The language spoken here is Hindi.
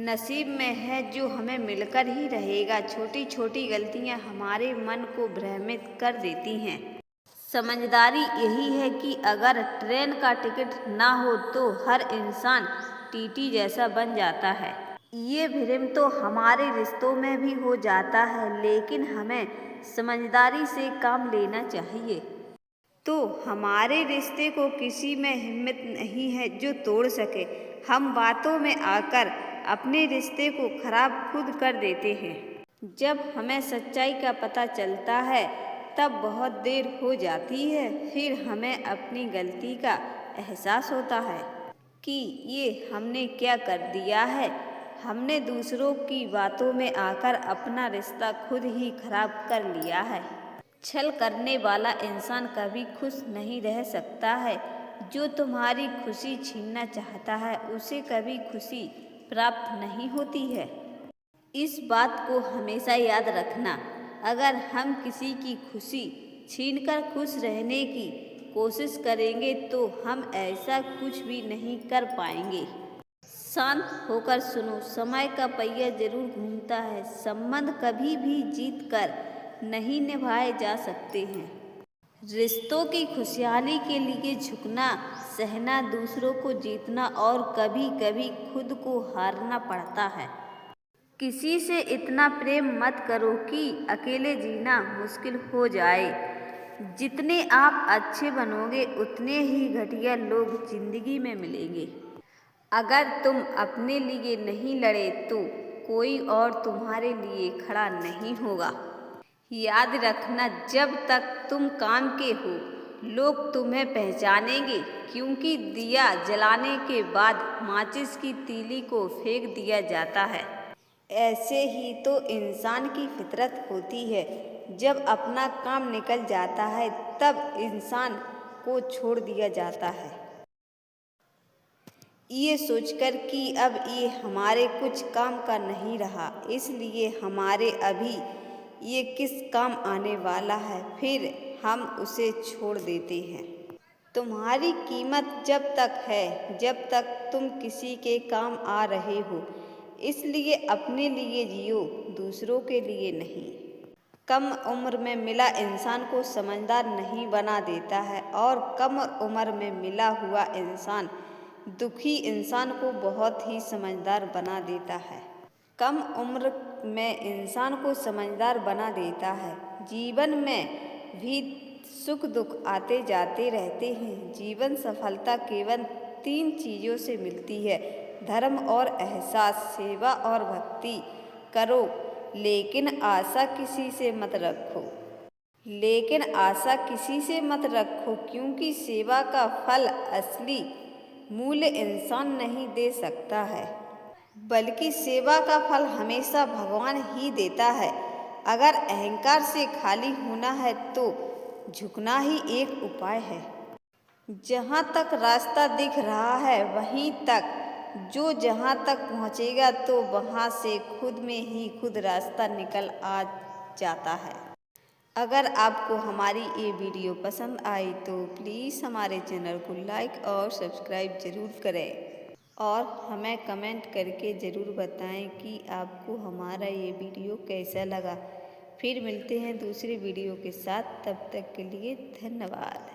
नसीब में है जो हमें मिलकर ही रहेगा। छोटी छोटी गलतियां हमारे मन को भ्रमित कर देती हैं। समझदारी यही है कि अगर ट्रेन का टिकट ना हो तो हर इंसान टीटी जैसा बन जाता है। ये भ्रम तो हमारे रिश्तों में भी हो जाता है, लेकिन हमें समझदारी से काम लेना चाहिए। तो हमारे रिश्ते को किसी में हिम्मत नहीं है जो तोड़ सके। हम बातों में आकर अपने रिश्ते को खराब खुद कर देते हैं। जब हमें सच्चाई का पता चलता है तब बहुत देर हो जाती है। फिर हमें अपनी गलती का एहसास होता है कि ये हमने क्या कर दिया है। हमने दूसरों की बातों में आकर अपना रिश्ता खुद ही खराब कर लिया है। छल करने वाला इंसान कभी खुश नहीं रह सकता है। जो तुम्हारी खुशी छीनना चाहता है उसे कभी खुशी प्राप्त नहीं होती है। इस बात को हमेशा याद रखना। अगर हम किसी की खुशी छीनकर खुश रहने की कोशिश करेंगे तो हम ऐसा कुछ भी नहीं कर पाएंगे। शांत होकर सुनो, समय का पहिया जरूर घूमता है। संबंध कभी भी जीत कर नहीं निभाए जा सकते हैं। रिश्तों की खुशहाली के लिए झुकना, सहना, दूसरों को जीतना और कभी कभी खुद को हारना पड़ता है। किसी से इतना प्रेम मत करो कि अकेले जीना मुश्किल हो जाए। जितने आप अच्छे बनोगे उतने ही घटिया लोग जिंदगी में मिलेंगे। अगर तुम अपने लिए नहीं लड़े तो कोई और तुम्हारे लिए खड़ा नहीं होगा। याद रखना, जब तक तुम काम के हो लोग तुम्हें पहचानेंगे, क्योंकि दिया जलाने के बाद माचिस की तीली को फेंक दिया जाता है। ऐसे ही तो इंसान की फितरत होती है। जब अपना काम निकल जाता है तब इंसान को छोड़ दिया जाता है, ये सोचकर कि अब ये हमारे कुछ काम का नहीं रहा, इसलिए हमारे अभी ये किस काम आने वाला है, फिर हम उसे छोड़ देते हैं। तुम्हारी कीमत जब तक है जब तक तुम किसी के काम आ रहे हो, इसलिए अपने लिए जियो, दूसरों के लिए नहीं। कम उम्र में मिला इंसान को समझदार नहीं बना देता है और कम उम्र में मिला हुआ इंसान दुखी इंसान को बहुत ही समझदार बना देता है। कम उम्र में इंसान को समझदार बना देता है। जीवन में भी सुख दुख आते जाते रहते हैं। जीवन सफलता केवल 3 चीज़ों से मिलती है: धर्म और एहसास, सेवा और भक्ति करो, लेकिन आशा किसी से मत रखो। क्योंकि सेवा का फल असली मूल्य इंसान नहीं दे सकता है, बल्कि सेवा का फल हमेशा भगवान ही देता है। अगर अहंकार से खाली होना है तो झुकना ही एक उपाय है। जहाँ तक रास्ता दिख रहा है वहीं तक, जो जहाँ तक पहुँचेगा तो वहाँ से खुद में ही खुद रास्ता निकल आ जाता है। अगर आपको हमारी ये वीडियो पसंद आई तो प्लीज़ हमारे चैनल को लाइक और सब्सक्राइब ज़रूर करें और हमें कमेंट करके ज़रूर बताएं कि आपको हमारा ये वीडियो कैसा लगा। फिर मिलते हैं दूसरी वीडियो के साथ, तब तक के लिए धन्यवाद।